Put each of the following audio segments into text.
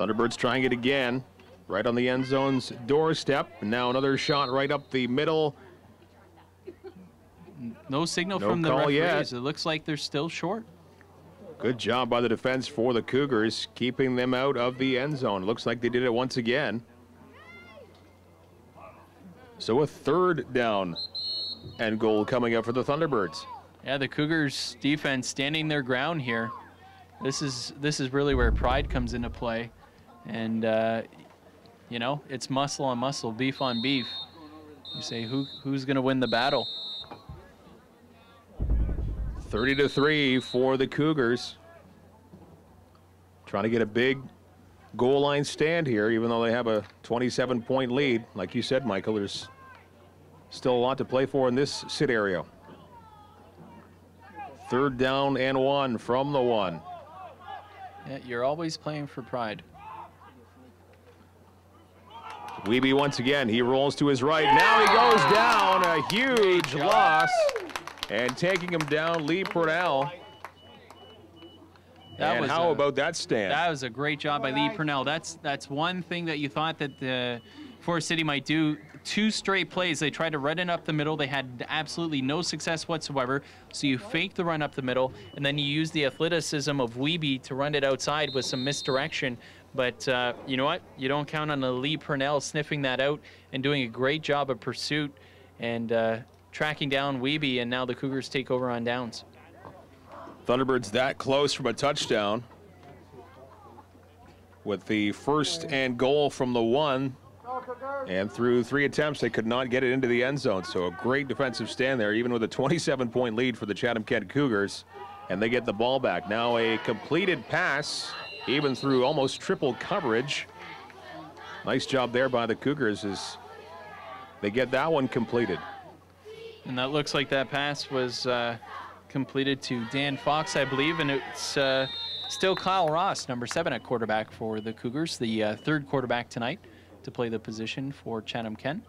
Thunderbirds trying it again, right on the end zone's doorstep. And now another shot right up the middle. No signal from the referees. Yet. It looks like they're still short. Good job by the defense for the Cougars, keeping them out of the end zone. Looks like they did it once again. So a third down and goal coming up for the Thunderbirds. Yeah, the Cougars defense standing their ground here. This is really where pride comes into play. And, you know, it's muscle on muscle, beef on beef. You say, who's going to win the battle? 30-3 for the Cougars. Trying to get a big goal line stand here, even though they have a 27-point lead. Like you said, Michael, there's still a lot to play for in this scenario. Third down and 1 from the 1. Yeah, you're always playing for pride. Wiebe once again, he rolls to his right. Now he goes down, a huge loss. And taking him down, Lee Purnell. And how about that stand? That was a great job by Lee Purnell. That's one thing that you thought that the Forest City might do. 2 straight plays. They tried to run it up the middle. They had absolutely no success whatsoever. So you fake the run up the middle, and then you use the athleticism of Wiebe to run it outside with some misdirection. But you know what? You don't count on Lee Purnell sniffing that out and doing a great job of pursuit and tracking down Wiebe, and now the Cougars take over on downs. Thunderbirds that close from a touchdown with the first and goal from the 1. And through 3 attempts, they could not get it into the end zone. So a great defensive stand there, even with a 27-point lead for the Chatham-Kent Cougars. And they get the ball back. Now a completed pass, even through almost triple coverage. Nice job there by the Cougars as they get that one completed. And that looks like that pass was completed to Dan Fox, I believe, and it's still Kyle Ross, number 7 at quarterback for the Cougars, the third quarterback tonight to play the position for Chatham-Kent.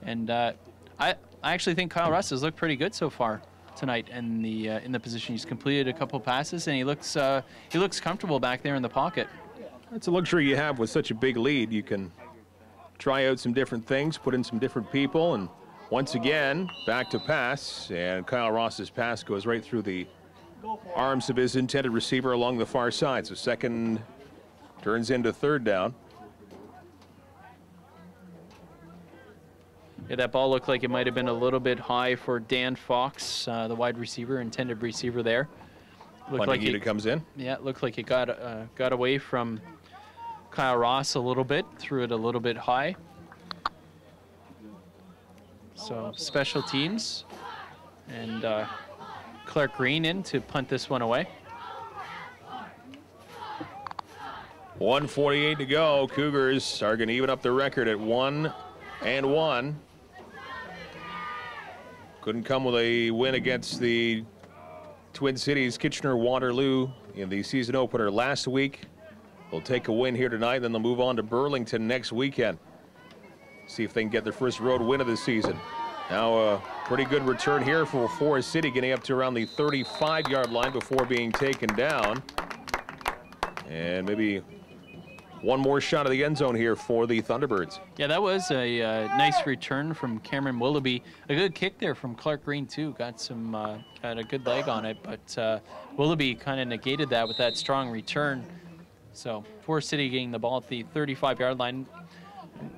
And I actually think Kyle Ross has looked pretty good so far tonight in the position. He's completed a couple passes, and he looks comfortable back there in the pocket. That's a luxury you have with such a big lead. You can try out some different things, put in some different people, and once again, back to pass, and Kyle Ross's pass goes right through the arms of his intended receiver along the far side. So second turns into third down. Yeah, that ball looked like it might have been a little bit high for Dan Fox, the wide receiver, intended receiver there. Looked like it comes in. Yeah, it looked like it got away from Kyle Ross a little bit, threw it a little bit high. So special teams, and Clark Green in to punt this one away. 1:48 to go. Cougars are going to even up their record at 1-1. Couldn't come with a win against the Twin Cities Kitchener-Waterloo in the season opener last week. They'll take a win here tonight, then they'll move on to Burlington next weekend. See if they can get their first road win of the season. Now a pretty good return here for Forest City, getting up to around the 35-yard line before being taken down. And maybe one more shot of the end zone here for the Thunderbirds. Yeah, that was a nice return from Cameron Willoughby. A good kick there from Clark Green too. Got a good leg on it, but Willoughby kind of negated that with that strong return. So Forest City getting the ball at the 35-yard line.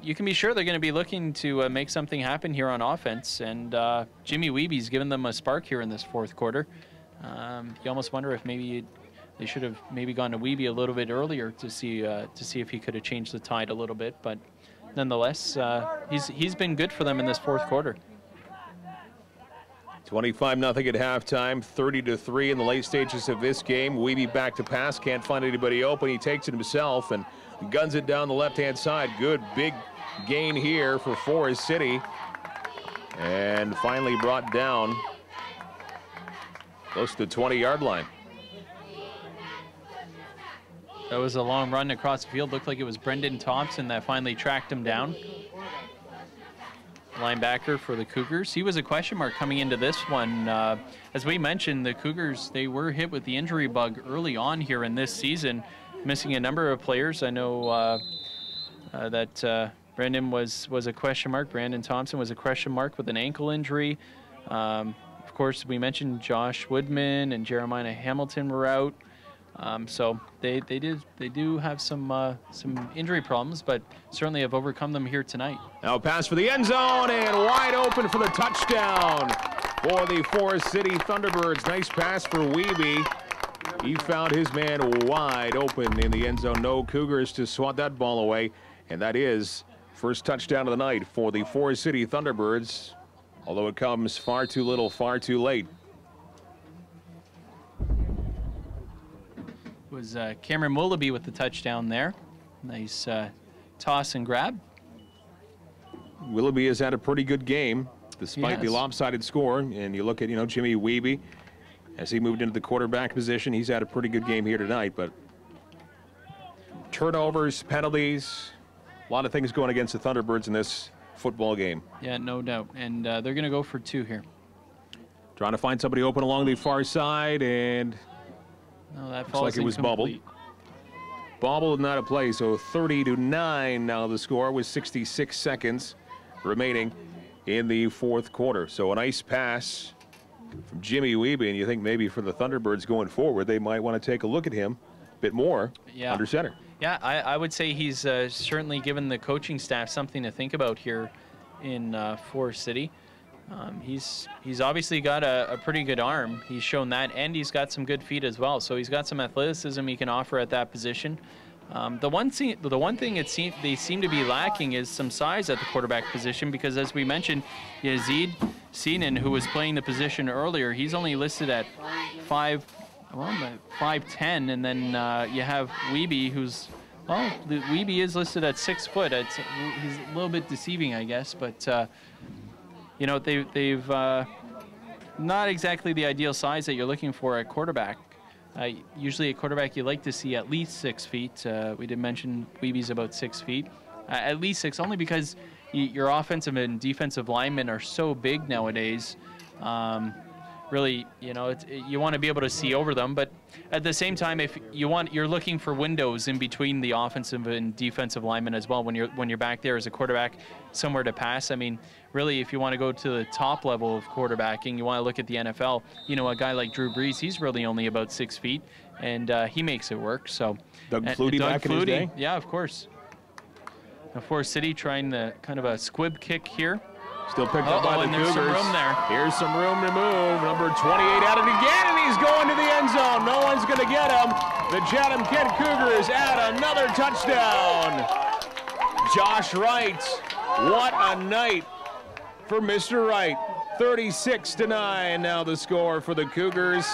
You can be sure they're going to be looking to make something happen here on offense, and Jimmy Wiebe's given them a spark here in this fourth quarter. You almost wonder if maybe they should have maybe gone to Wiebe a little bit earlier to see if he could have changed the tide a little bit, but nonetheless, he's been good for them in this fourth quarter. 25-0 at halftime, 30-3 in the late stages of this game. Wiebe back to pass, can't find anybody open. He takes it himself and guns it down the left-hand side. Good big gain here for Forest City, and finally brought down close to the 20-yard line. That was a long run across the field. Looked like it was Brendan Thompson that finally tracked him down. Linebacker for the Cougars. He was a question mark coming into this one. As we mentioned, the Cougars, they were hit with the injury bug early on here in this season. missing a number of players. I know that Brendan was a question mark. Brandon Thompson was a question mark with an ankle injury. Of course, we mentioned Josh Woodman and Jeremiah Hamilton were out. So they do have some injury problems, but certainly have overcome them here tonight. Now pass for the end zone and wide open for the touchdown for the Forest City Thunderbirds. Nice pass for Wiebe. He found his man wide open in the end zone. No Cougars to swat that ball away, and that is first touchdown of the night for the Forest City Thunderbirds, although it comes far too little, far too late. Was Cameron Willoughby with the touchdown there. Nice toss and grab. Willoughby has had a pretty good game despite the lopsided score, and you look at Jimmy Wiebe as he moved into the quarterback position. He's had a pretty good game here tonight, but turnovers, penalties, a lot of things going against the Thunderbirds in this football game. Yeah, no doubt, and they're going to go for 2 here. Trying to find somebody open along the far side, and no, that looks like it was bobbled. Bobbled, not a play, so 30-9 now the score with 66 seconds remaining in the fourth quarter. So a nice pass from Jimmy Wiebe, and you think maybe for the Thunderbirds going forward, they might want to take a look at him a bit more under center. Yeah, I would say he's certainly given the coaching staff something to think about here in Forest City. He's obviously got a pretty good arm. He's shown that, and he's got some good feet as well. So he's got some athleticism he can offer at that position. The one thing they seem to be lacking is some size at the quarterback position, because as we mentioned, Yazid Seenan, who was playing the position earlier, he's only listed at 5'10", and then you have Wiebe, who's Wiebe is listed at 6 foot. He's a little bit deceiving, I guess, but they've not exactly the ideal size that you're looking for at quarterback. Usually at quarterback, you like to see at least 6 feet. We did mention Wiebe's about 6 feet. At least 6, only because your offensive and defensive linemen are so big nowadays. Really, you want to be able to see over them, but at the same time, if you're looking for windows in between the offensive and defensive linemen as well when you're back there as a quarterback, somewhere to pass. I mean, really, if you want to go to the top level of quarterbacking, you want to look at the NFL. A guy like Drew Brees, he's really only about 6 feet, and he makes it work. So Doug Flutie back in his day? Yeah, of course. Now Forest City trying the kind of a squib kick here. Still picked up by the Cougars. Some room there. Here's some room to move. Number 28 at it again, and he's going to the end zone. No one's going to get him. The Chatham-Kent Cougars add another touchdown. Josh Wright. What a night for Mr. Wright. 36-9 now the score for the Cougars.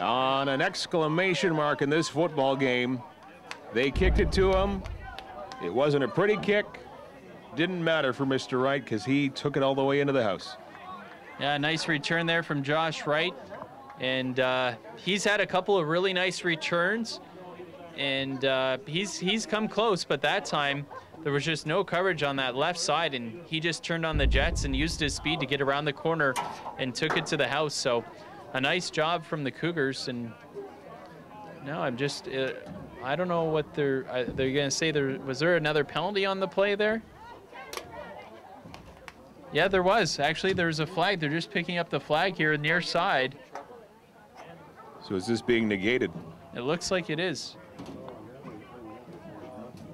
On an exclamation mark in this football game. They kicked it to him. It wasn't a pretty kick. Didn't matter for Mr. Wright because he took it all the way into the house. Yeah, nice return there from Josh Wright. And he's had a couple of really nice returns. And he's come close, but that time there was just no coverage on that left side, and he just turned on the jets and used his speed to get around the corner and took it to the house. So a nice job from the Cougars. And now I'm just, I don't know what they're going to say. Was there another penalty on the play there? Yeah, there was. Actually, there's a flag. They're just picking up the flag here near side. So is this being negated? It looks like it is.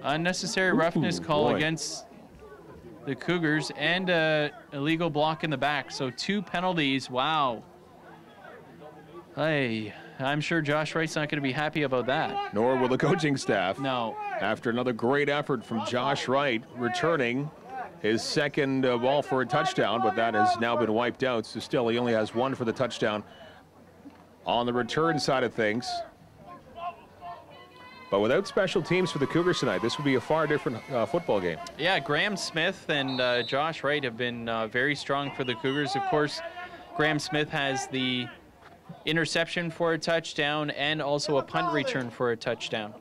Unnecessary roughness call against the Cougars and a illegal block in the back. So 2 penalties. Wow. Hey, I'm sure Josh Wright's not going to be happy about that. Nor will the coaching staff. No. After another great effort from Josh Wright, returning his second ball for a touchdown, but that has now been wiped out. So still, he only has 1 for the touchdown on the return side of things. But without special teams for the Cougars tonight, this would be a far different football game. Yeah, Graham Smith and Josh Wright have been very strong for the Cougars. Of course, Graham Smith has the interception for a touchdown and also a punt return for a touchdown.